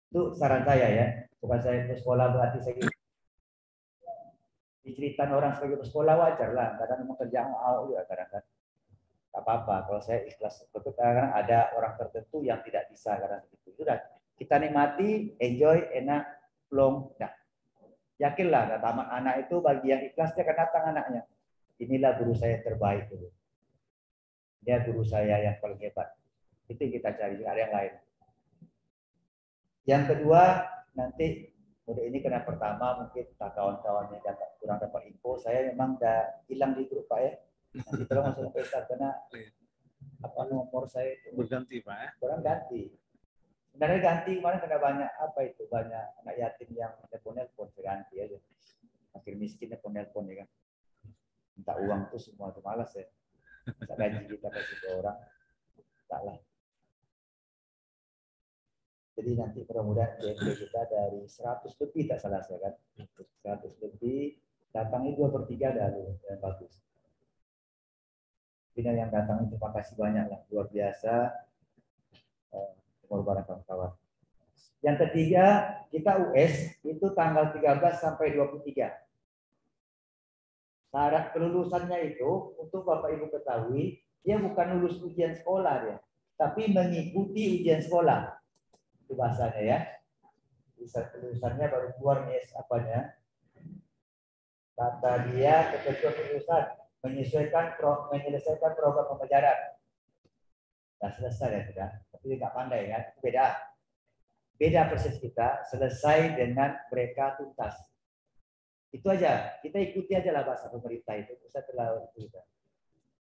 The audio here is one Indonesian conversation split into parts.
Itu saran saya ya. Bukan saya ke sekolah berarti saya diceritain orang sebagai sekolah wajar lah. Kadang memang kerjaan juga kadang-kadang. Tak apa-apa kalau saya ikhlas. Tapi kadang ada orang tertentu yang tidak bisa kadang begitu. Sudah kita nikmati, enjoy, enak, plong. Nah, yakinlah kata anak itu bagi yang ikhlas dia akan datang anaknya. Inilah guru saya yang terbaik dulu. Dia guru saya yang paling hebat. Itu yang kita cari, ada yang lain. Yang kedua, nanti murid ini kena pertama mungkin kawan-kawannya kurang dapat info. Saya memang udah hilang di grup Pak ya. Nanti tolong langsung ke Ustaz karena apa nomor saya itu berganti Pak ya? Kurang ganti. Sebenarnya ganti kemarin karena banyak apa itu banyak anak yatim yang nelpon ganti aja. Makin miskin nelpon ya kan. Minta uang tuh semua tuh malas ya. Masa gaji kita kasih ke orang, tak lah. Jadi nanti mudah-mudahan DP kita dari 100 lebih tak salah saya kan. 100 lebih, datangnya 2/3 dah yang bagus. Ini yang datang terima kasih banyak lah, luar biasa. Pengorbanan kawan-kawan. Yang ketiga, kita US itu tanggal 13 sampai 23. Syarat kelulusannya itu untuk Bapak Ibu ketahui, dia bukan lulus ujian sekolah dia, tapi mengikuti ujian sekolah. Itu bahasanya ya. Bisa kelulusannya baru keluar nih apanya. Kata dia ketentuan kelulusan menyelesaikan program pembelajaran. Sudah selesai ya sudah, tapi nggak pandai ya, itu beda. Beda persis kita, selesai dengan mereka tuntas. Itu aja, kita ikuti aja lah bahasa pemerintah itu. Saya terlalu itu.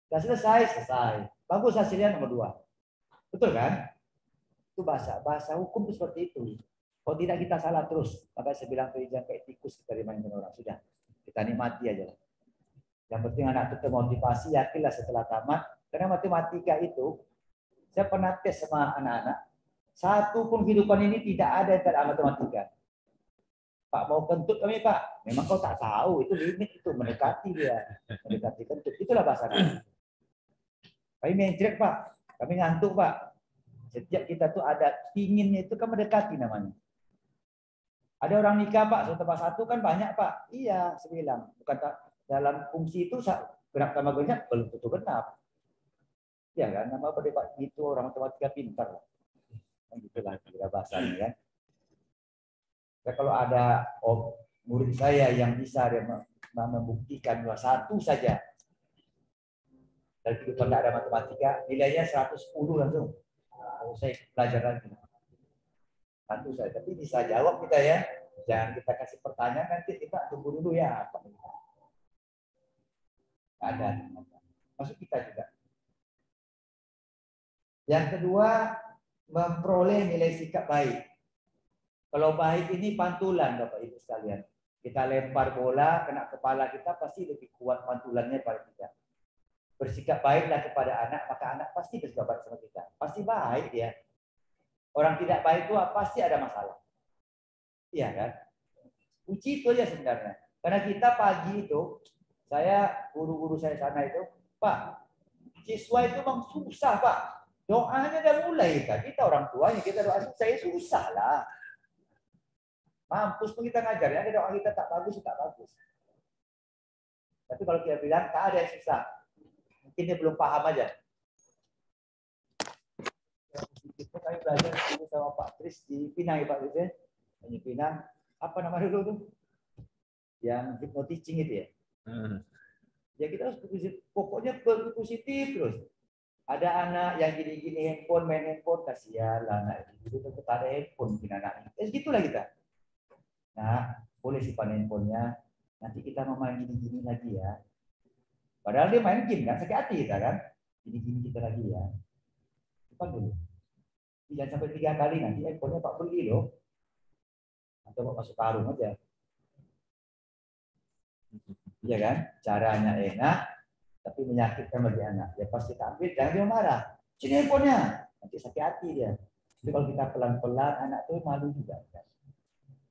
Sudah selesai. Bagus hasilnya nomor 2. Betul kan? Itu bahasa hukum itu seperti itu. Kalau tidak kita salah terus, maka saya bilang tuh jangan kayak tikus kita dimainin orang. Sudah, kita nikmati aja. Yang penting anak itu termotivasi, yakinlah setelah tamat. Karena matematika itu, saya pernah tes sama anak-anak, satu pun kehidupan ini tidak ada yang tidak matematika. Pak mau kentut kami Pak, memang kau tak tahu itu limit itu mendekati dia, mendekati kentut. Itulah bahasa anak. Kami mencret Pak, kami ngantuk Pak. Setiap kita tuh ada pinginnya itu kan mendekati namanya. Ada orang nikah Pak, tambah 1 kan banyak Pak. Iya, saya bilang. Bukan dalam fungsi itu genap tambah genap belum tentu genap. Ya kan, nama berdebat itu orang matematika pintar. Gitulah kira bahasanya kan. Ya, kalau ada murid saya yang bisa dia membuktikan 1 saja dari kehidupan tidak ada matematika, nilainya 110 langsung. Saya belajar lagi. 1 saja, tapi bisa jawab kita ya. Jangan kita kasih pertanyaan nanti kita tunggu dulu ya. Ada masuk kita juga. Yang kedua, memperoleh nilai sikap baik. Kalau baik ini pantulan Bapak Ibu sekalian. Kita lempar bola kena kepala kita pasti lebih kuat pantulannya pada kita. Bersikap baiklah kepada anak, maka anak pasti bersikap baik sama kita. Pasti baik ya. Orang tidak baik itu pasti ada masalah. Iya kan? Uji itu aja sebenarnya. Karena kita pagi itu, saya guru-guru saya sana itu, Pak, siswa itu memang susah Pak. Doanya udah mulai kan. Kita orang tuanya, kita doa saya susah lah. Mampus pun kita ngajar, ya doa kita tak bagus, tak bagus. Tapi kalau kita bilang tak ada yang susah, mungkin dia belum paham aja. Kita kami belajar dulu sama Pak Tris di Pinang ya Pak Tris ya. Di Pinang, apa nama dulu tuh? Yang hypnoticing itu ya. Ya kita harus pokoknya positif terus. Ada anak yang gini-gini handphone, main handphone, kasihan lah anak itu. Itu tak ada handphone mungkin anaknya. Segitulah kita. Nah, boleh simpan handphonenya. Nanti kita mau main gini-gini lagi ya. Padahal dia main game kan, sakit hati kita kan. Gini-gini kita lagi ya. Simpan dulu. Jangan sampai 3 kali nanti handphonenya Pak beli loh. Atau Pak masuk karung aja. Iya kan? Caranya enak, tapi menyakitkan bagi anak. Ya pasti kita ambil, jangan dia marah. Sini handphonenya. Nanti sakit hati dia. Tapi kalau kita pelan-pelan, anak tuh malu juga. Kan?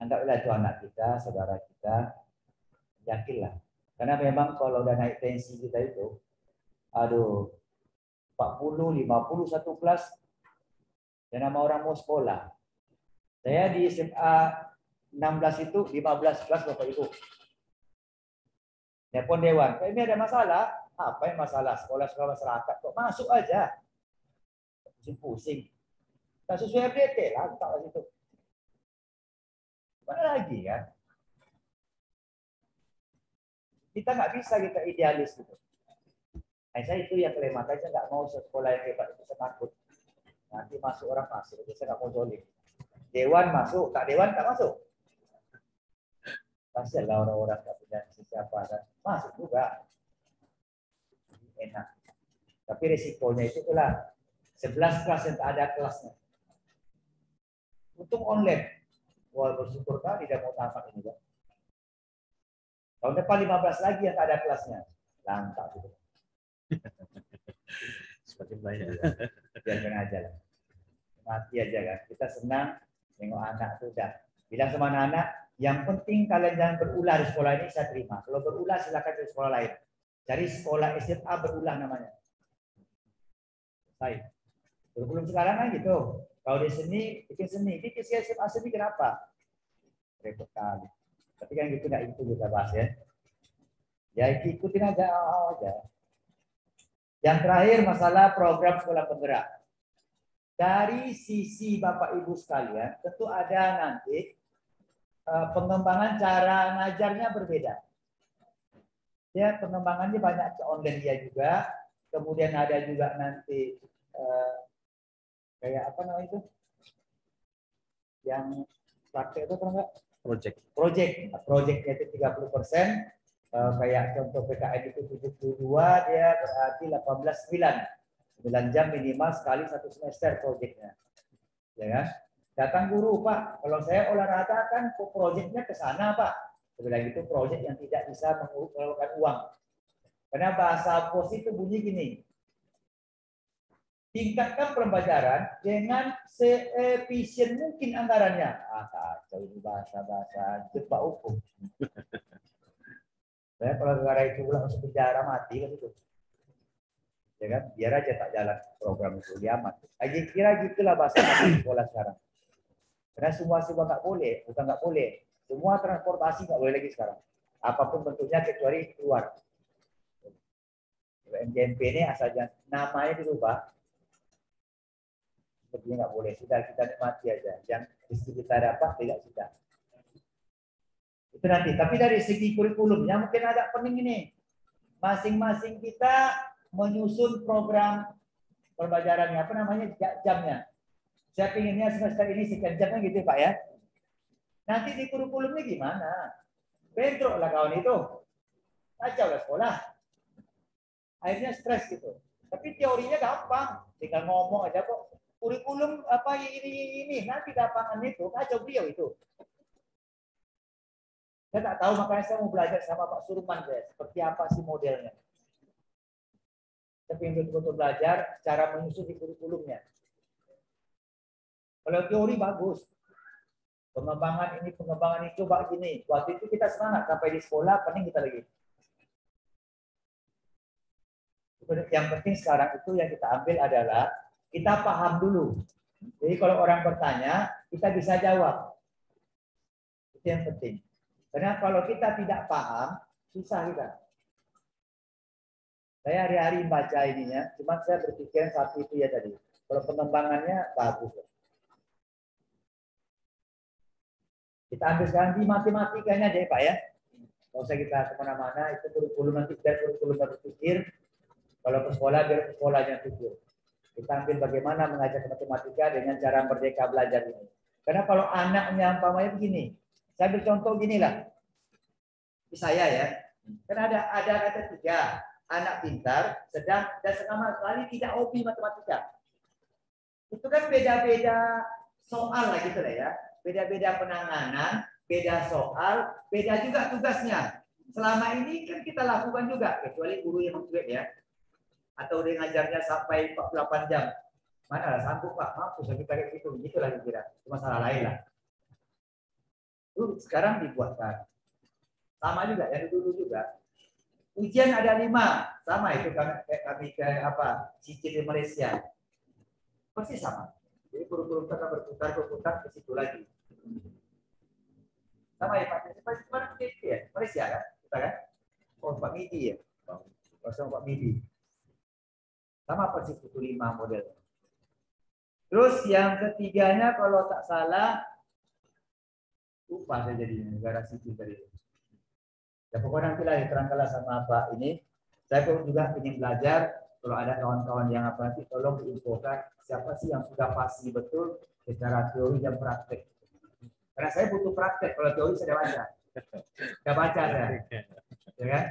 Anggaplah itu anak kita, saudara kita, yakinlah. Karena memang kalau udah naik tensi kita itu, aduh, 40, 50, 1 kelas, dan nama orang mau sekolah. Saya di SMA 16 itu 15 kelas Bapak Ibu. Telepon dewan, ini ada masalah. Apa yang masalah? Sekolah-sekolah masyarakat kok masuk aja. Pusing-pusing. Tak sesuai RDT lah, tak situ. Mana lagi kan? Kita nggak bisa kita idealis gitu. Nah, saya itu yang kelima, saya nggak mau sekolah yang hebat itu, saya takut. Nanti masuk orang masuk, saya nggak mau zolim. Dewan masuk, tak dewan tak masuk. Kasihanlah orang-orang tak punya siapa dan masuk juga. Enak. Tapi resikonya itu itulah 11 kelas yang tak ada kelasnya. Untung online. Wah, bersyukur kali dia mau tamat ini, Pak. Tahun depan 15 lagi yang tak ada kelasnya. Langkah gitu. Semakin banyak. Biarkan aja lah. Mati aja kan. Kita senang tengok anak itu dah. Bilang sama anak-anak, yang penting kalian jangan berulah di sekolah ini, saya terima. Kalau berulah silakan cari sekolah lain. Cari sekolah SMA berulah namanya. Baik. Belum sekarang kan gitu. Kalau di seni, bikin seni. Bikin SMA seni kenapa? Repot kali. Tapi kan gitu nggak itu kita bahas ya. Ya ikutin aja. Yang terakhir masalah program sekolah penggerak. Dari sisi Bapak Ibu sekalian, tentu ada nanti pengembangan cara ngajarnya berbeda. Ya, pengembangannya banyak ke online dia juga. Kemudian ada juga nanti kayak apa namanya itu? Yang praktek itu pernah nggak? Projectnya itu 30%. Kayak contoh PKN itu 72, dia berarti 18,9 jam minimal sekali satu semester proyeknya. Ya kan? Datang guru, Pak, kalau saya olahraga kan proyeknya ke sana, Pak. Sebenarnya itu proyek yang tidak bisa mengeluarkan uang. Karena bahasa bos itu bunyi gini. Tingkatkan pembelajaran dengan seefisien mungkin anggarannya. Kacau ini bahasa-bahasa Jepang hukum. Saya kalau negara itu ulang masuk penjara mati kan itu. Ya kan? Biar aja tak jalan program itu diamat. Lagi kira gitulah bahasa sekolah sekarang. Karena semua nggak boleh, bukan nggak boleh. Semua transportasi nggak boleh lagi sekarang. Apapun bentuknya kecuali keluar. NJMP ini asalnya namanya dirubah. Sepertinya nggak boleh. Sudah kita nikmati aja. Yang kita dapat tidak sudah. Itu nanti. Tapi dari segi kurikulumnya mungkin agak pening ini. Masing-masing kita menyusun program pembelajarannya. Apa namanya? Jamnya. Saya pinginnya semester ini sekian jamnya gitu Pak ya. Nanti di kurikulumnya gimana? Bentrok lah kawan itu. Kacau lah sekolah. Akhirnya stres gitu. Tapi teorinya gampang. Tinggal ngomong aja kok. Kurikulum apa ini. Nanti lapangan itu kacau beliau itu. Saya tak tahu, makanya saya mau belajar sama Pak Surman saya. Seperti apa sih modelnya. Tapi betul-betul belajar cara menyusun di kurikulumnya. Kalau teori bagus. Pengembangan ini, coba gini. Waktu itu kita semangat. Sampai di sekolah, pening kita lagi. Yang penting sekarang itu yang kita ambil adalah kita paham dulu. Jadi kalau orang bertanya, kita bisa jawab. Itu yang penting. Karena kalau kita tidak paham, susah kita. Saya hari-hari baca ininya, cuma saya berpikir satu itu ya tadi. Kalau pengembangannya bagus. Kita ambil sekarang di matematikanya aja Pak ya. Kalau usah kita kemana-mana, itu kurikulum nanti biar kurikulum berpikir. Kalau ke sekolah, biar ke sekolahnya pikir. Kita ambil bagaimana mengajar matematika dengan cara merdeka belajar ini. Karena kalau anaknya umpamanya begini, saya ambil contoh gini lah. Di saya ya, karena ada kata tiga, anak pintar, sedang, dan sama sekali tidak hobi matematika. Itu kan beda-beda soal lah gitu lah ya. Beda-beda penanganan, beda soal, beda juga tugasnya. Selama ini kan kita lakukan juga, kecuali guru yang motivate ya. Atau dia ngajarnya sampai 48 jam. Mana lah sanggup Pak, mampus lagi pakai gitu. Begitulah kira. Cuma salah lain lah. Sekarang dibuatkan. Sama juga, yang dulu juga. Ujian ada 5. Sama itu kami ke apa? Cicil di Malaysia. Persis sama. Jadi kurikulum kita berputar ke situ lagi. Sama ya Pak, seperti itu ya, Malaysia kan, kita kan, oh Pak Midi ya, Pak Midi. Sama persis itu 5 model. Terus yang ketiganya kalau tak salah, lupa saya jadi negara sipil tadi. Ya pokoknya nanti lah diterangkanlah sama Pak ini. Saya pun juga ingin belajar. Kalau ada kawan-kawan yang apa nanti tolong diinfokan siapa sih yang sudah pasti betul secara teori dan praktek. Karena saya butuh praktek. Kalau teori saya baca, saya. Ya kan?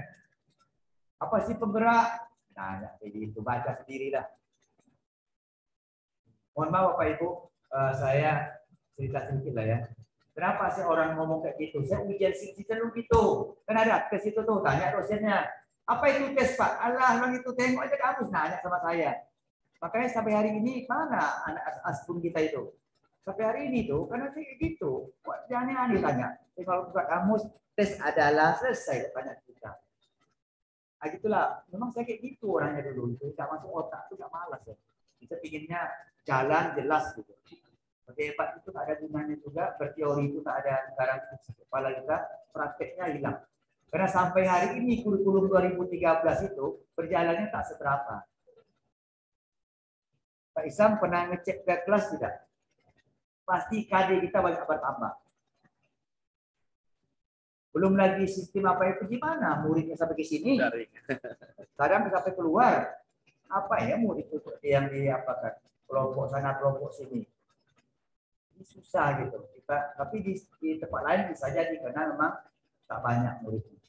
Apa sih penggerak? Nah, jadi itu baca sendiri lah. Mohon maaf Bapak Ibu, saya cerita sedikit lah ya. Kenapa sih orang ngomong kayak gitu? Saya ujian sisi dulu gitu. Kan ada tes itu tuh, tanya dosennya. Apa itu tes Pak? Allah bilang itu, tengok aja kamu nanya sama saya. Makanya sampai hari ini mana anak aspun kita itu? Sampai hari ini tuh, karena sih gitu. Jangan aneh tanya. Tapi kalau buka kamus, tes adalah selesai tanya kita. Nah, gitulah. Memang saya kayak gitu orangnya dulu. Itu tidak masuk otak, itu tidak malas ya. Kita pinginnya jalan jelas gitu. Oke, Pak, itu tak ada gunanya juga, berteori itu tak ada garansi kepala kita, prakteknya hilang. Karena sampai hari ini kurikulum 2013 itu berjalannya tak seberapa. Pak Isam pernah ngecek ke kelas tidak? Pasti KD kita banyak bertambah. Belum lagi sistem apa itu gimana? Muridnya sampai ke sini, kadang sampai keluar. Apa ya murid itu yang diapakan? Kelompok sana, kelompok sini. Ini susah gitu. Tapi di tempat lain bisa jadi karena memang tak banyak muridnya.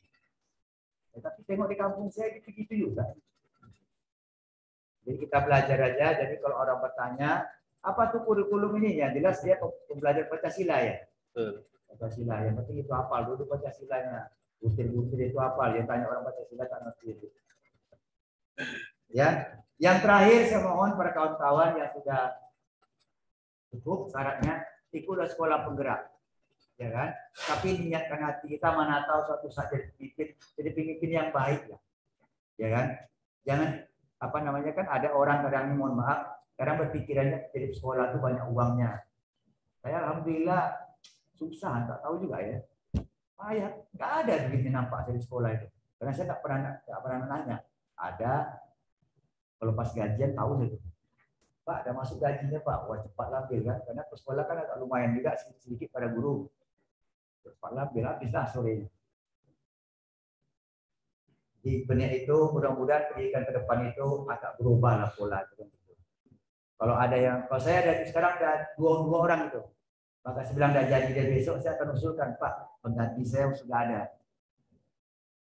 Ya, tapi tengok di kampung saya gitu-gitu juga. Jadi kita belajar aja. Jadi kalau orang bertanya, apa tuh kurikulum ini? Ya jelas dia belajar Pancasila ya. Pancasila. Yang penting itu hafal dulu Pancasilanya. Butir-butir itu hafal. Dia tanya orang Pancasila tak ngerti itu. Ya. Yang terakhir saya mohon para kawan-kawan yang sudah cukup syaratnya ikutlah sekolah penggerak. Ya kan? Tapi niatkan hati kita, mana tahu suatu saat jadi pemimpin yang baik ya. Ya kan? Jangan apa namanya kan ada orang kadang mohon maaf, kadang berpikirannya jadi sekolah itu banyak uangnya. Saya alhamdulillah susah, tak tahu juga ya. Payah, nggak ada duitnya nampak dari sekolah itu. Karena saya tak pernah nanya. Ada kalau pas gajian tahu itu. Pak, ada masuk gajinya Pak, wah cepat lambil kan, karena ke sekolah kan agak lumayan juga sedikit pada guru. Cepat lambil habislah sorenya. Di benih itu mudah-mudahan pendidikan ke depan itu agak berubah lah pola itu. Kalau ada yang, kalau saya ada sekarang ada dua orang itu, maka saya bilang dah jadi dari besok saya akan usulkan Pak, pengganti saya sudah ada.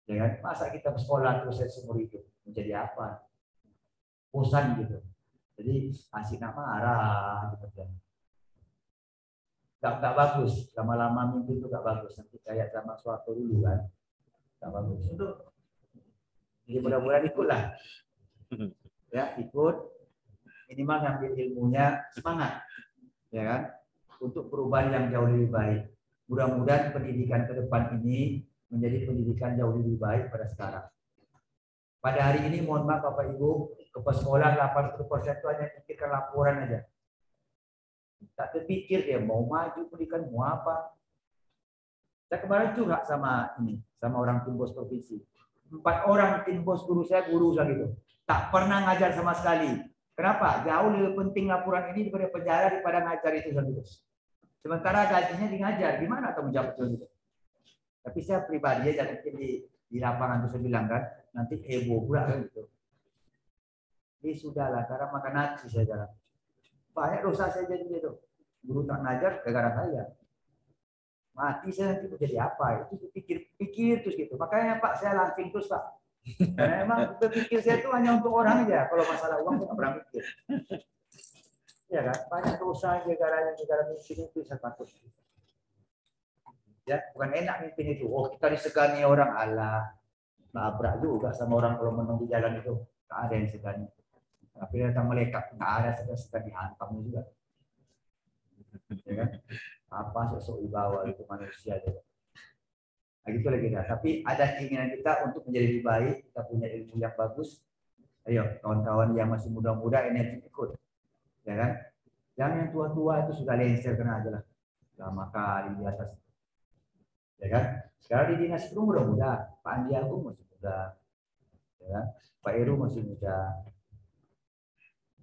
Ya kan? Masa kita bersekolah terus saya seumur hidup menjadi apa? Bosan gitu. Jadi asik nak marah gitu kan. Gak bagus, lama-lama mimpi itu gak bagus. Nanti kayak sama suatu dulu kan, gak bagus. Jadi mudah-mudahan ikutlah, ya ikut minimal ngambil ilmunya, semangat, ya kan, untuk perubahan yang jauh lebih baik. Mudah-mudahan pendidikan ke depan ini menjadi pendidikan jauh lebih baik pada sekarang. Pada hari ini mohon maaf Bapak Ibu, kepala sekolah 80% itu hanya pikirkan laporan aja. Tak terpikir dia mau maju pendidikan mau apa. Saya kemarin curhat sama orang tim bos provinsi. 4 orang tim bos guru saya gitu. Tak pernah ngajar sama sekali. Kenapa? Jauh lebih penting laporan ini daripada penjara daripada ngajar itu gitu. Sementara gajinya di ngajar, gimana tanggung jawab itu? Tapi saya pribadi aja mungkin di lapangan itu saya bilang kan, nanti heboh pula kan gitu. Jadi sudahlah, karena makan nasi saya jalan. Banyak dosa saya jadi gitu. Guru tak ngajar gara-gara saya. Mati saya nanti jadi apa? Itu pikir terus gitu. Makanya Pak saya langsing terus Pak. Karena memang berpikir saya itu hanya untuk orang aja. Kalau masalah uang saya nggak pernah mikir. Ya kan? Banyak dosa negara miskin itu saya takut. Ya, bukan enak mimpin itu. Oh kita disegani orang Allah. Labrak juga sama orang kalau menunggu jalan itu. Nggak ada yang segani. Tapi datang malaikat nggak ada segani dihantam juga. Ya kan? Apa sosok wibawa itu manusia juga. Nah, gitu lagi dah. Tapi ada keinginan kita untuk menjadi lebih baik, kita punya ilmu yang bagus. Ayo kawan-kawan yang masih muda-muda energi ikut, ya kan? Yang tua-tua itu sudah lengser kena aja lah. Lama kali di atas. Ya kan? Sekarang di dinas itu udah muda. Pak Andi Agung masih muda. Ya kan? Pak Heru masih muda.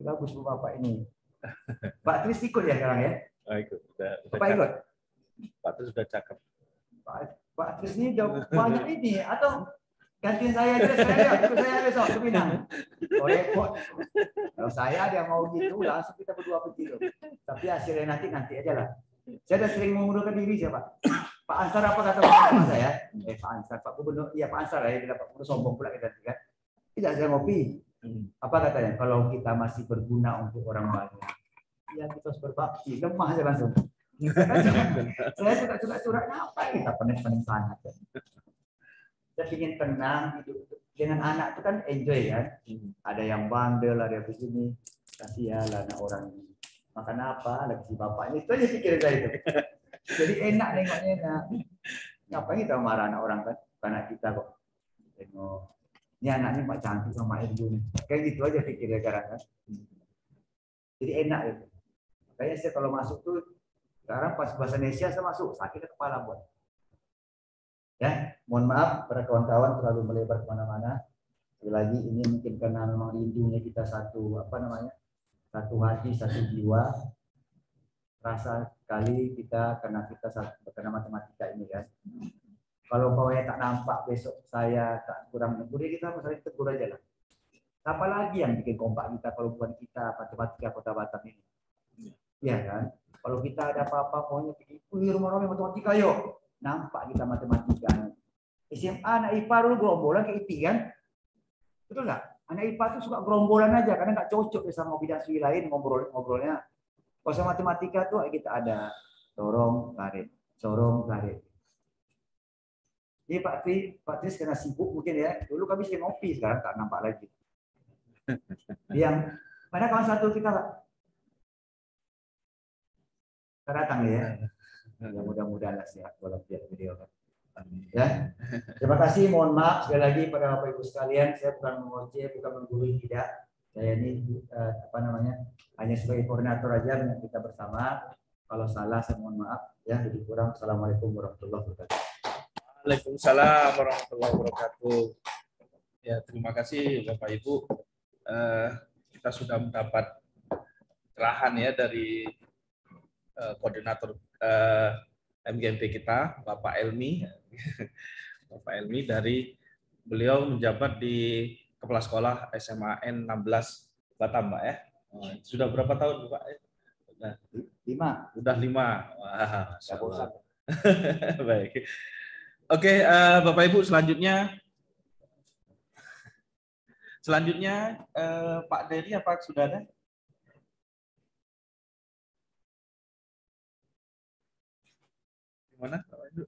Bagus Bu Bapak ini. Pak Tris ikut ya sekarang ya? Oh, ikut. Udah Bapak ikut? Pak Tris sudah cakep. Pak Tris ini udah banyak ini. Atau gantiin saya aja, ikut saya besok ke Pinang. Oh repot. Kalau saya ada yang mau gitu, langsung kita berdua begitu. Tapi hasilnya nanti aja lah. Saya udah sering mengundurkan diri saya Pak. Pak Ansar apa kata Pak saya? Pak Ansar, Pak Gubernur, iya Pak Ansar ya, tidak Pak Gubernur sombong pula kita kan. Tidak saya ngopi. Apa katanya? Kalau kita masih berguna untuk orang banyak, ya kita harus berbakti. Lemah aja langsung. Saya suka curhat apa kita pening-pening sangat. Saya ingin tenang hidup dengan anak itu kan enjoy kan. Ada yang bandel, ada yang begini. Kasihan anak orang ini. Makan apa? Lagi si bapaknya itu aja pikiran saya itu. Jadi enak nengoknya enak. Ngapain kita marah anak orang kan? Anak kita kok. Tengok. Ini anaknya Pak cantik sama Ibu nih. Kayak gitu aja pikirnya sekarang kan. Jadi enak itu. Kayaknya saya kalau masuk tuh sekarang pas bahasa Indonesia saya masuk sakit kepala buat. Ya, mohon maaf para kawan-kawan terlalu melebar kemana-mana. Sekali lagi ini mungkin karena memang rindunya kita satu satu hati satu jiwa. Rasa sekali kita karena kita karena matematika ini kan. Kalau bawahnya tak nampak besok saya tak kurang negur, kita harus tegur aja lah. Siapa lagi yang bikin kompak kita kalau bukan kita matematika Kota Batam ini? Iya kan? Kalau kita ada apa-apa maunya pergi rumah-rumah matematika yuk. Nampak kita matematika. SMA anak IPA dulu gerombolan ke IP kan? Betul nggak? Anak IPA tuh suka gerombolan aja karena nggak cocok sama bidang studi lain ngobrolnya. Kalau sama matematika tuh kita ada sorong garis. Jadi Pak Tris karena sibuk mungkin ya. Dulu kami sering ngopi, sekarang tak nampak lagi. Yang mana kawan satu kita datang ya. Ya mudah-mudahan lah sehat walafiat beliau kan. Ya. Terima kasih, mohon maaf sekali lagi pada Bapak Ibu sekalian, saya bukan mengoceh, bukan menggurui, tidak. Saya ini hanya sebagai koordinator aja dengan kita bersama. Kalau salah saya mohon maaf ya, lebih kurang. Assalamualaikum warahmatullahi wabarakatuh. Waalaikumsalam warahmatullahi wabarakatuh. Ya, terima kasih Bapak Ibu. Kita sudah mendapat cerahan ya dari koordinator MGMP kita, Bapak Elmi. Bapak Elmi dari beliau menjabat di Kepala Sekolah SMAN 16 Batam, Pak ya. Sudah berapa tahun, Pak? Udah 5. Wah, baik. Oke, Bapak Ibu, selanjutnya Pak Dery apa sudah ada? Gimana, Pak Ibu?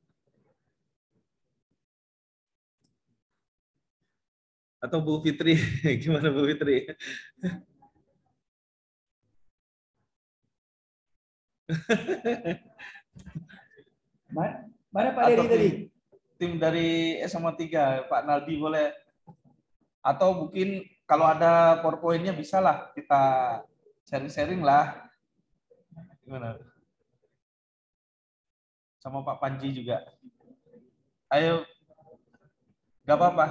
Atau Bu Fitri? Gimana Bu Fitri? Mana Pak Dery tadi? Tim dari SMA 3, Pak Naldi boleh. Atau mungkin kalau ada PowerPoint-nya bisa lah kita sharing-sharing lah. Gimana? Sama Pak Panji juga. Ayo, nggak apa-apa.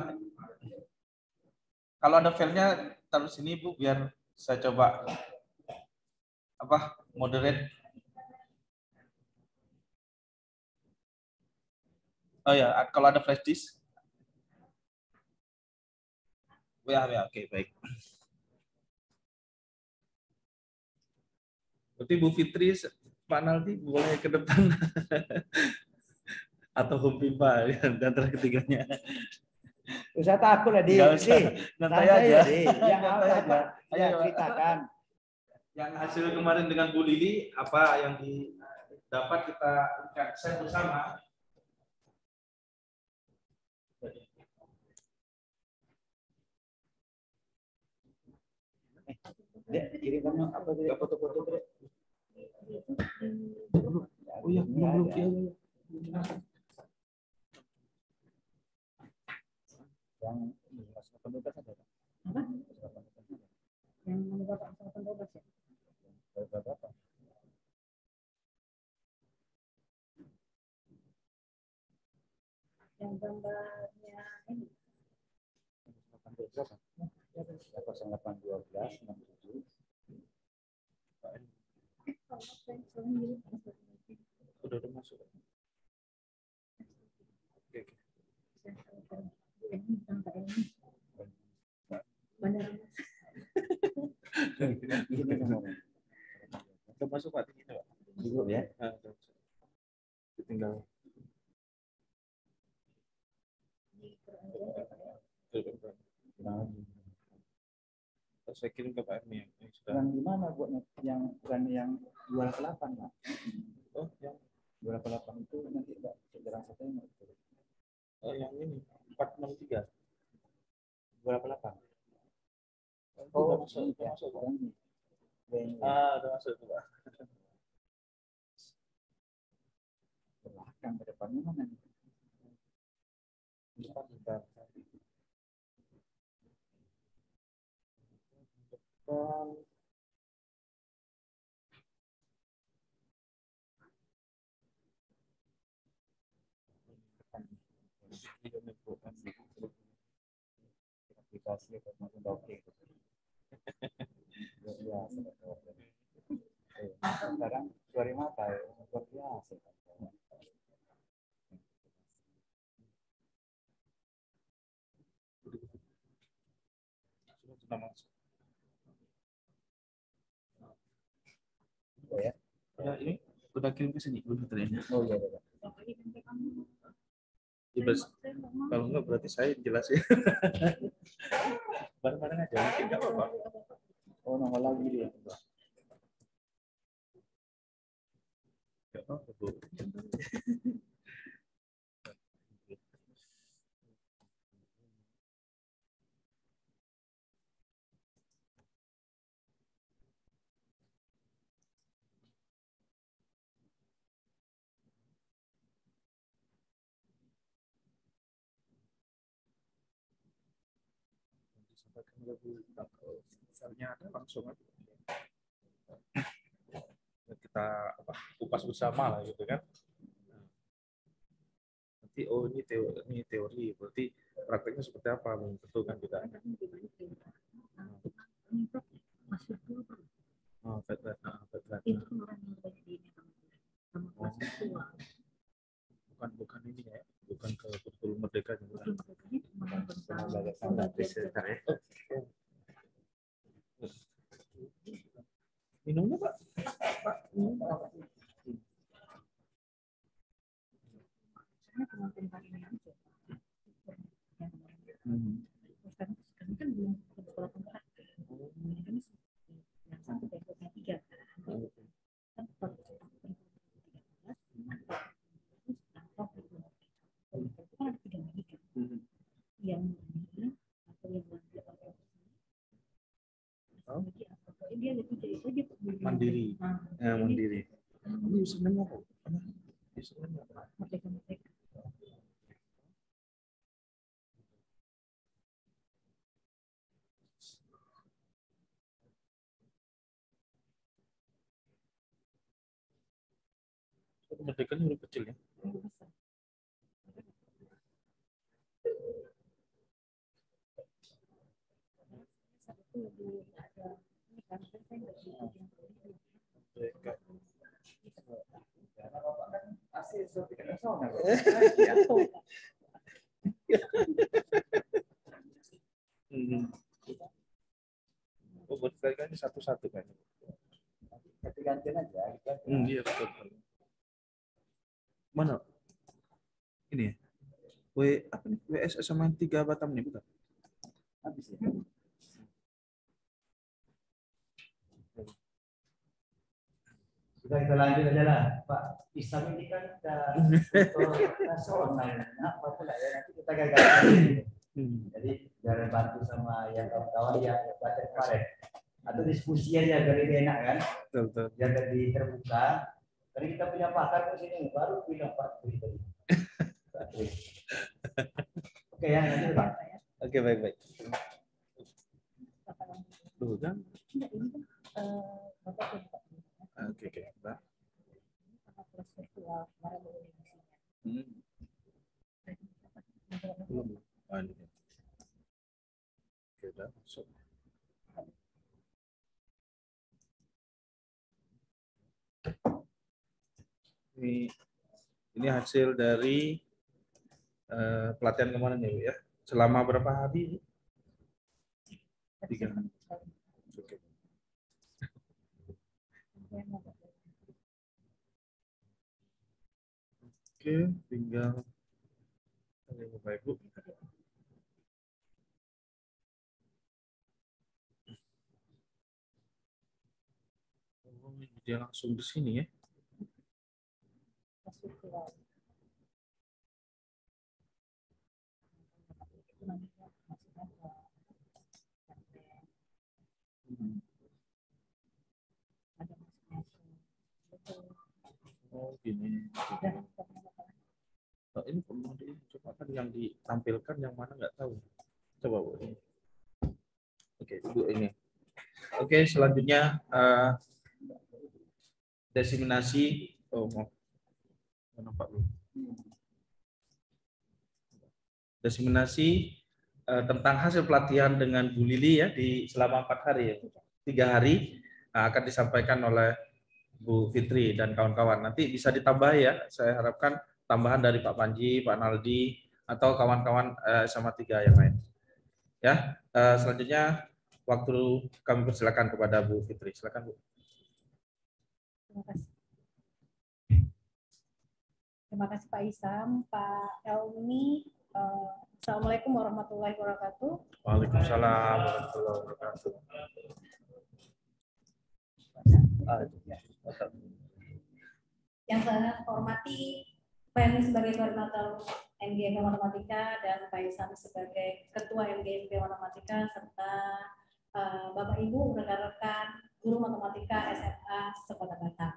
Kalau ada filenya taruh sini Bu, biar saya coba moderate. Oh ya, kalau ada flash disk. Ya, oke, baik. Berarti Bu Fitri, Pak Naldi boleh ke depan. Atau Hum Pipa, di antara ketiganya. Usah takut lah, Di. Nanti aja. Yang apa? Ayo ceritakan. Yang hasil kemarin dengan Bu Lili, apa yang dapat kita share bersama. Kirimkan apa tadi foto-foto tadi? Oh iya, belum. Yang masuk 18 ada. Apa? Yang nomor 8 18 ya? Berapa? Yang gambarnya ini. 0812 67. Udah masuk. Oke. Udah masuk Pak, ini Pak. Cukup ya. Tinggal. Saya kirim ke Pak Ermi yang sudah. Yang gimana buatnya? Yang bukan yang 288 Pak. Oh, yang 288 itu nanti enggak jarang satu yang yang ini 463. 288. Oh, masuk Pak. Udah masuk itu Pak. Belakang ke depannya mana nih? Bentar. Depan. Aplikasi atau macam oke. Ya, sekarang suara mata luar biasa. Sudah masuk. Oh ya. Udah ini udah kirim ke sini udah ternyata. Oh iya iya. Kalau enggak berarti saya jelas ya. Bareng-bareng aja mungkin enggak apa-apa. Oh nomor lagi dia. Enggak apa-apa, Bu. Sampaikan lebih misalnya ada langsung aja. Kita kupas bersama lah gitu kan. Nanti ini teori berarti prakteknya seperti apa betul kan kita. Oh, betul. Bukan ini ya, bukan ke kurikulum merdeka juga. Minumnya Pak. Pak, minum apa? Mandiri. Ya, mandiri. Ini username apa? Username apa? Kemerdekaan huruf kecil ya? Oh, buat mereka ini satu-satu kan? Tapi gantian aja. Iya betul. Mana? Ini ya? Apa nih? WS sama 3 Batam nih bukan? Habis ya. Sudah kita lanjut aja lah, Pak. Islam ini kan nasional, apa pun lah ya. Nanti kita gagal. Jadi jangan bantu sama yang kawan-kawan yang baca kemarin. Atau diskusi aja biar lebih enak kan? Betul. Biar lebih terbuka. Tadi kita punya pakar di sini baru bilang Pak Tri tadi. Oke ya, nanti Pak. Oke, baik-baik. Tuh kan? Oke, Mbak. Ini hasil dari pelatihan kemarin ya, Bu ya. Selama berapa hari? 3 hari. Oke, tinggal Bapak Ibu. Oh, dia langsung di sini ya. Oh, gini. Oh, ini perlu dicobakan yang ditampilkan yang mana nggak tahu. Coba Bu. Oke, Bu ini. Oke, selanjutnya diseminasi. Oh, mau nampak belum? Diseminasi tentang hasil pelatihan dengan Bu Lili ya di selama 4 hari ya. 3 hari akan disampaikan oleh Bu Fitri dan kawan-kawan. Nanti bisa ditambah ya. Saya harapkan tambahan dari Pak Panji, Pak Naldi atau kawan-kawan SMA 3 yang lain. Ya, selanjutnya waktu kami persilakan kepada Bu Fitri. Silakan Bu. Terima kasih. Terima kasih Pak Isam, Pak Elmi. Assalamualaikum warahmatullahi wabarakatuh. Waalaikumsalam warahmatullahi wabarakatuh. Yang saya hormati Pak Elmi sebagai koordinator MGMP Matematika dan Pak Isam sebagai Ketua MGMP Matematika serta Bapak Ibu rekan-rekan guru matematika SMA Sekota Batam.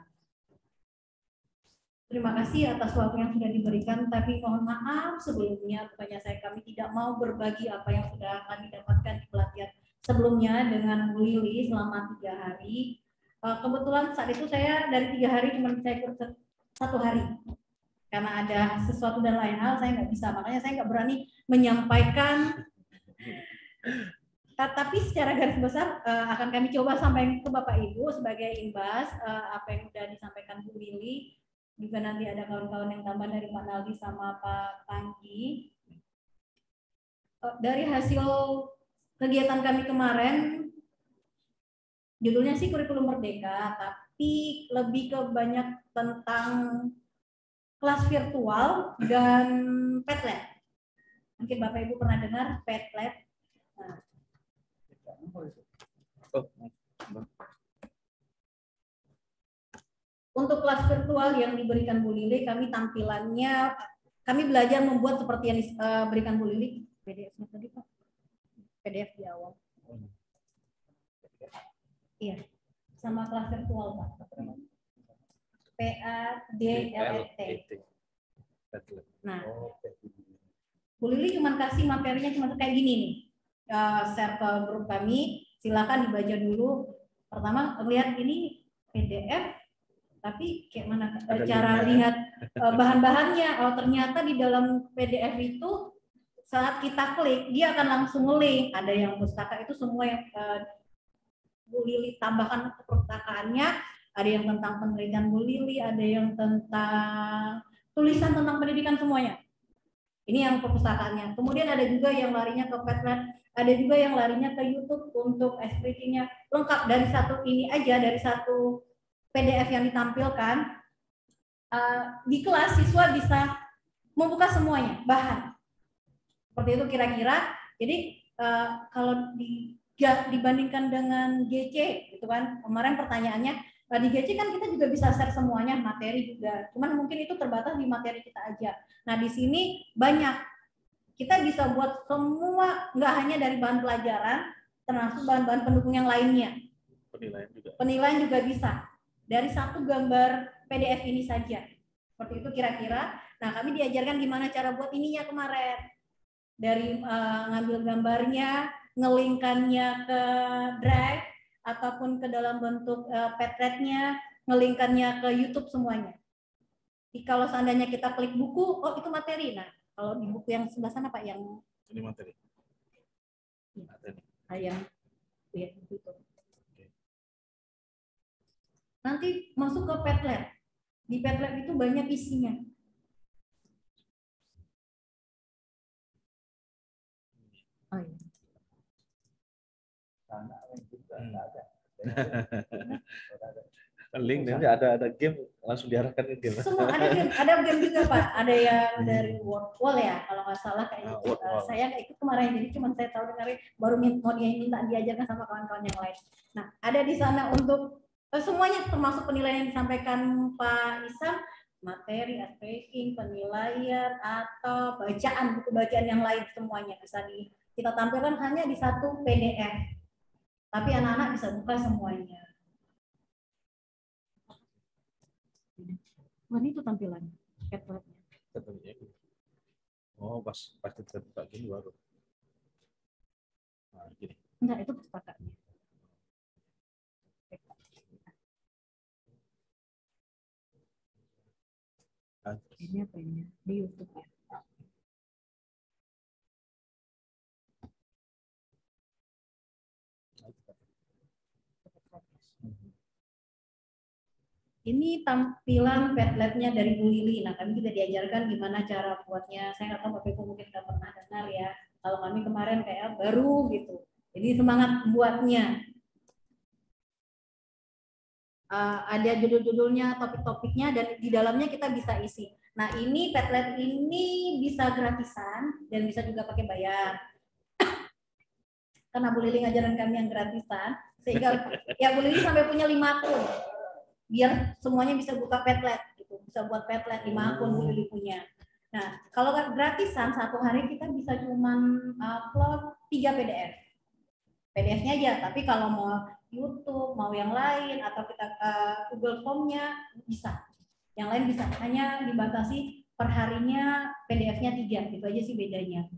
Terima kasih atas waktu yang sudah diberikan, tapi mohon maaf sebelumnya bukannya kami tidak mau berbagi apa yang sudah kami dapatkan di pelatihan sebelumnya dengan Bu Lili selama 3 hari. Kebetulan saat itu saya dari 3 hari cuma bisa ikut 1 hari. Karena ada sesuatu dan lain hal saya nggak bisa, makanya saya nggak berani menyampaikan. Tapi secara garis besar akan kami coba sampaikan ke Bapak Ibu sebagai imbas apa yang sudah disampaikan Bu Lili. Juga nanti ada kawan-kawan yang tambah dari Pak Naldi sama Pak Panji. Dari hasil kegiatan kami kemarin, judulnya sih Kurikulum Merdeka, tapi lebih ke banyak tentang kelas virtual dan Padlet. Mungkin Bapak Ibu pernah dengar Padlet. Nah. Untuk kelas virtual yang diberikan Bu Lili, kami tampilannya, kami belajar membuat seperti yang diberikan Bu Lili. PDF-nya tadi Pak. PDF di awal. Iya, sama kelas virtual Pak. PADLT. Nah, Bu Lili cuma kasih materinya cuma kayak gini nih. Share ke grup kami, silakan dibaca dulu. Pertama, lihat ini PDF. Tapi kayak mana cara lihat bahan-bahannya? Oh ternyata di dalam PDF itu saat kita klik dia akan langsung nge-link. Ada yang pustaka itu semua yang Bu Lili tambahkan ke perpustakaannya. Ada yang tentang penelitian Bu Lili, ada yang tentang tulisan tentang pendidikan semuanya. Ini yang perpustakaannya. Kemudian ada juga yang larinya ke Padlet, ada juga yang larinya ke YouTube untuk SPT-nya lengkap dari satu ini aja, dari satu PDF yang ditampilkan. Di kelas siswa bisa membuka semuanya bahan seperti itu kira-kira. Jadi kalau dibandingkan dengan GC gitu kan, kemarin pertanyaannya di GC kan kita juga bisa share semuanya, materi juga, cuman mungkin itu terbatas di materi kita aja. Nah di sini banyak, kita bisa buat semua, nggak hanya dari bahan pelajaran, termasuk bahan-bahan pendukung yang lainnya. Penilaian juga bisa dari satu gambar PDF ini saja. Seperti itu kira-kira. Nah, kami diajarkan gimana cara buat ininya kemarin. Dari ngambil gambarnya, ngelingkannya ke Drive, ataupun ke dalam bentuk Padlet-nya, ngelingkannya ke YouTube semuanya. Jadi, kalau seandainya kita klik buku, oh itu materi. Nah, kalau di buku yang sebelah sana Pak, yang ini materi. yang ya, gitu. Nanti masuk ke Padlet. Di Padlet itu banyak isinya. Oh, iya. Link nanti ada game langsung diarahkan ke game. Semua ada game juga Pak. Ada yang dari Wordwall ya kalau nggak salah kayaknya. Saya nggak ikut kemarin jadi cuma saya tahu kemarin baru mau minta diajarkan sama kawan-kawan yang lain. Nah ada di sana untuk semuanya termasuk penilaian yang disampaikan Pak Isam, materi, speaking, penilaian atau bacaan buku bacaan yang lain semuanya bisa kita tampilkan hanya di satu PDF. Tapi anak-anak bisa buka semuanya. Wah, ini tuh tampilannya. Oh, pas kita buka gini baru. Nah, gini. Enggak, itu pustakaannya. Ini apa ini? Di YouTube ya. Ini tampilan Padlet-nya dari Bu Lili. Nah, kami juga diajarkan gimana cara buatnya. Saya nggak tahu Bapak Ibu mungkin nggak pernah dengar ya. Kalau kami kemarin kayak baru gitu. Jadi semangat buatnya. Ada judul-judulnya, topik-topiknya, dan di dalamnya kita bisa isi. Nah, ini Padlet ini bisa gratisan dan bisa juga pakai bayar. Karena Bu Lili ngajarin kami yang gratisan, sehingga ya Bu Lili sampai punya 5 akun. Biar semuanya bisa buka Padlet gitu, bisa buat Padlet 5 akun Bu Lili punya. Nah, kalau gratisan satu hari kita bisa cuman upload 3 PDF. PDF-nya aja, tapi kalau mau YouTube, mau yang lain atau kita Google Form-nya bisa. Yang lain bisa, hanya dibatasi per harinya PDF-nya 3, itu aja sih bedanya.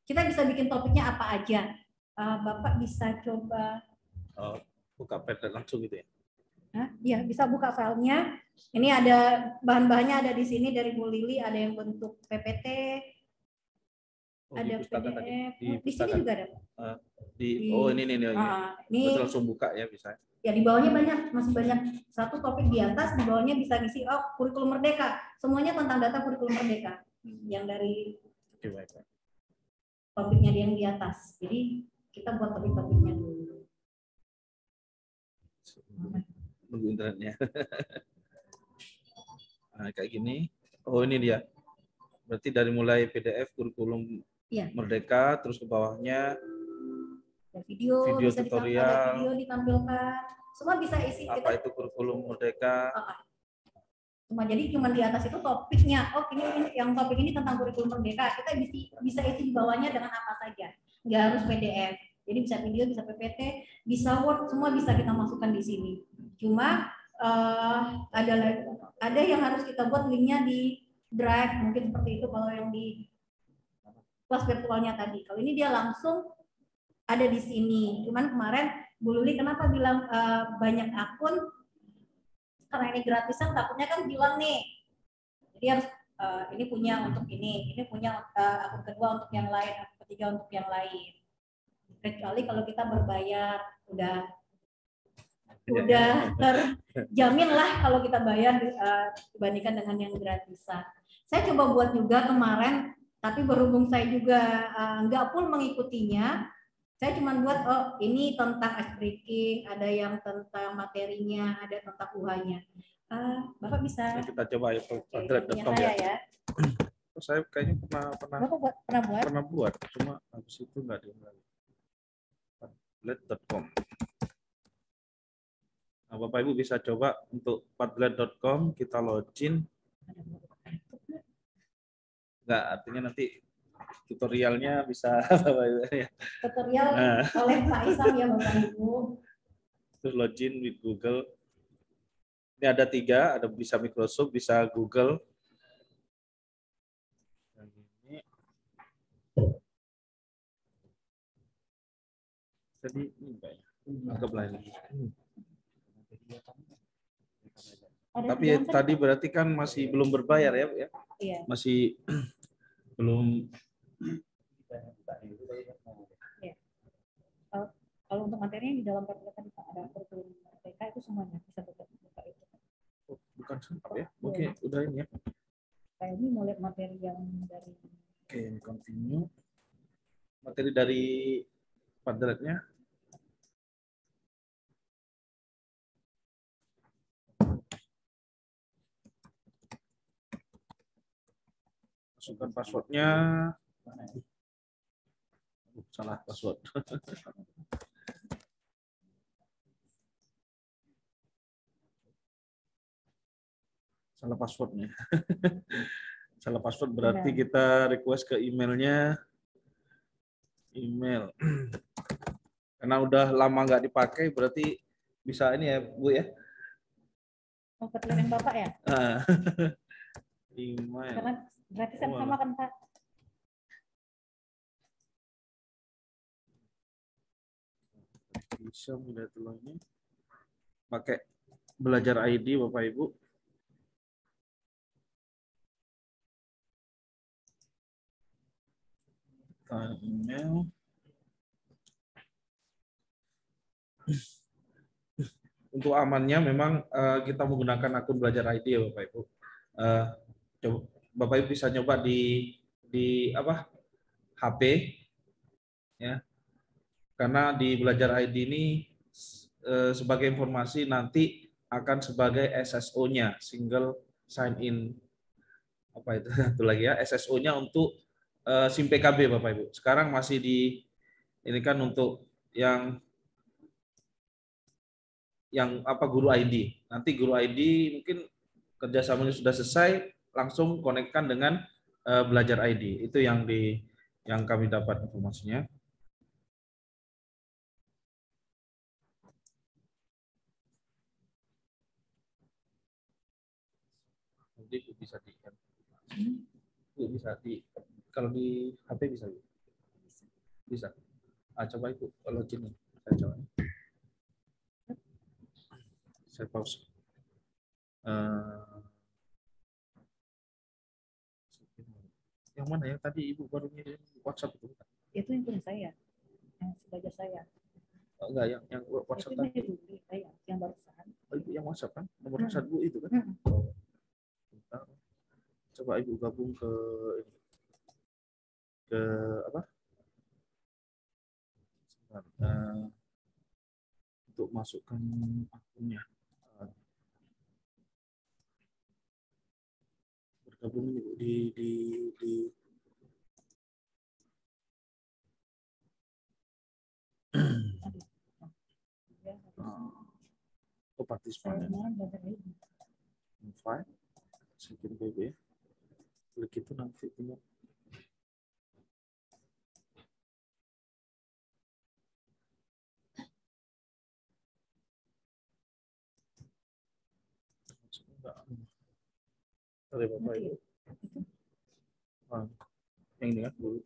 Kita bisa bikin topiknya apa aja. Bapak bisa coba buka Padlet langsung gitu ya? Nah, ya bisa buka filenya. Ini ada bahan-bahannya ada di sini dari Bu Lili, ada yang bentuk PPT, ada PDF. Di sini juga ada. Oh ini betul langsung buka ya bisa. Ya di bawahnya banyak, masih banyak. Satu topik di atas, di bawahnya bisa ngisi kurikulum merdeka. Semuanya tentang data kurikulum merdeka. Yang dari topiknya yang di atas. Jadi kita buat topik-topiknya dulu. Nunggu internetnya. Nah, kayak gini. Oh ini dia. Berarti dari mulai PDF kurikulum merdeka, terus ke bawahnya ada video bisa tutorial, ada video ditampilkan. Semua bisa isi. Apa itu kurikulum merdeka? Cuma jadi cuma di atas itu topiknya. Oh ini yang topik ini tentang kurikulum merdeka. Kita bisa isi di bawahnya dengan apa saja. Nggak harus PDF. Jadi bisa video, bisa PPT, bisa Word, semua bisa kita masukkan di sini. Cuma ada yang harus kita buat linknya di Drive, mungkin seperti itu kalau yang di kelas virtualnya tadi. Kalau ini dia langsung ada di sini. Cuman kemarin Bu Luli kenapa bilang banyak akun? Karena ini gratisan, takutnya kan bilang nih. Jadi harus ini punya untuk ini punya akun kedua untuk yang lain, akun ketiga untuk yang lain. Kecuali kalau kita berbayar udah terjamin lah kalau kita bayar dibandingkan dengan yang gratisan. Saya coba buat juga kemarin, tapi berhubung saya juga nggak full mengikutinya, saya cuma buat ini tentang ice breaking, ada yang tentang materinya, ada tentang UH-nya. Bapak bisa. Kita coba ya Padlet.com ya. Saya kayaknya pernah buat, cuma habis itu nggak ada. Padlet.com. Nah, Bapak Ibu bisa coba untuk Padlet.com kita login. Enggak, artinya nanti tutorialnya bisa tutorial oleh Pak Isam ya Bapak Ibu. Terus login with Google. Ini ada 3, ada bisa Microsoft, bisa Google. Jadi ini enggak ya? Anggaplah ini. Tapi tadi berarti kan masih belum berbayar ya, Bu ya? Iya. Masih belum Ya. Kalau untuk materinya di dalam Padlet tadi Pak ada kurikulum mereka itu semuanya bisa buka itu. Oh, bukan sempat ya? Oke, udah ini ya. Kayak ini mau lihat materi yang dari. Oke, continue. Materi dari Padletnya. Masukkan passwordnya. Salah password. Salah passwordnya. Salah password berarti kita request ke emailnya. Email. Karena udah lama nggak dipakai, berarti bisa ini ya, Bu ya. Oh, Padlet yang Bapak ya? Email. Karena gratisan sama kan Pak? Bisa mulai dulu ini. Pakai belajar ID Bapak Ibu. Email. Untuk amannya memang kita menggunakan akun belajar ID ya Bapak Ibu. Coba Bapak Ibu bisa nyoba di apa HP ya. Karena di belajar ID ini sebagai informasi nanti akan sebagai SSO-nya, single sign in apa itu satu lagi ya, SSO-nya untuk SIM PKB Bapak Ibu. Sekarang masih di ini kan untuk yang apa guru ID. Nanti guru ID mungkin kerjasamanya sudah selesai, langsung konekkan dengan belajar ID. Itu yang kami dapat informasinya. Nanti bisa kalau di HP bisa. Coba Ibu login. Saya coba. Saya pause. Yang mana yang tadi Ibu baru ngirim WhatsApp itu? Itu yang punya saya, yang sebagai saya. Oh, enggak, yang WhatsApp itu tadi. Itu saya, yang barusan. Oh, Ibu yang WhatsApp kan? Nomor WhatsApp Bu itu kan? Oh. Coba Ibu gabung ke apa? Untuk masukkan akunnya. Bergabung Ibu di ke partisipan. File, sekian BB. Klik itu nanti punya. Sorry Bapak Ibu. Yang ini kan dulu.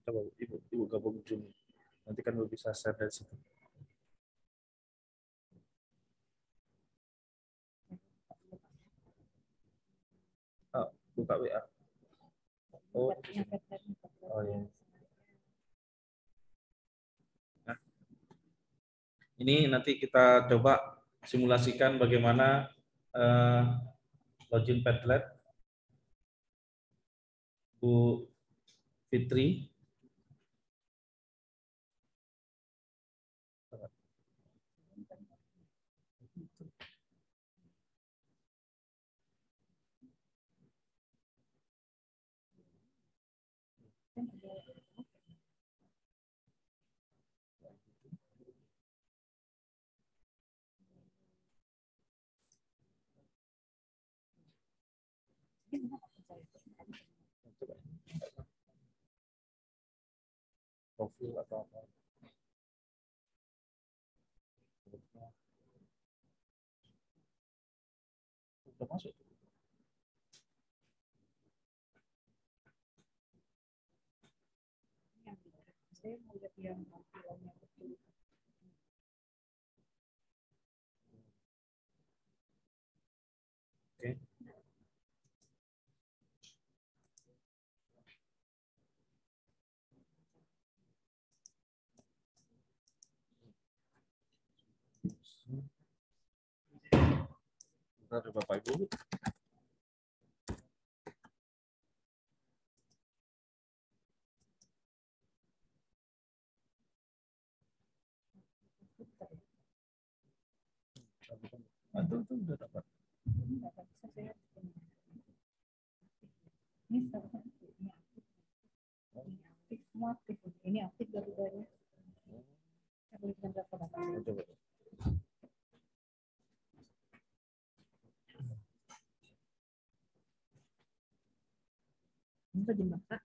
Coba Ibu gabung Zoom. Nanti kan Ibu bisa share dari situ. Buka WA. Oh ya. Nah, ini nanti kita coba simulasikan bagaimana login Padlet Bu Fitri. Profil atau apa? Udah masuk. Saya mau lihat yang tampilannya betul. Oke. dari Bapak Ibu. Itu udah dapat. Ini aktif semua aktif. Ini aktif dari Ini bagaimana?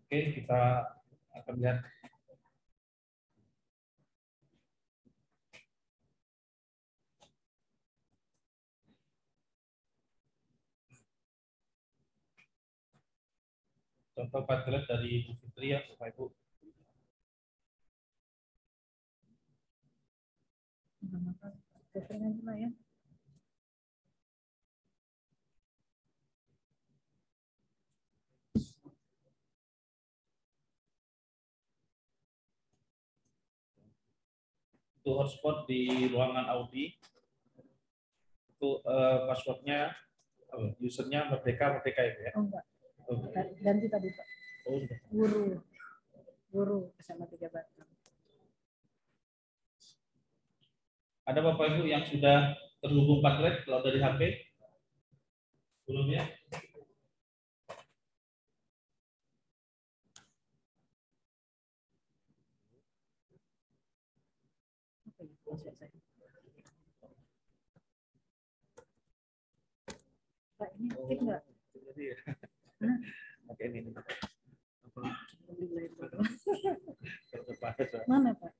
Oke, kita akan lihat. Contoh Padlet dari Bu Fitri ya, Bapak Ibu. Ya. Itu hotspot di ruangan Audi. Itu passwordnya, usernya Merdeka itu ya? Oh enggak. Ganti tadi Pak. Oh, sudah. Guru SMA 3 Batam. Ada Bapak Ibu yang sudah terhubung Padlet kalau dari HP? Belum ya? Pak ini aktif enggak? Oke, ini. Mana Pak?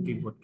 Keyboard.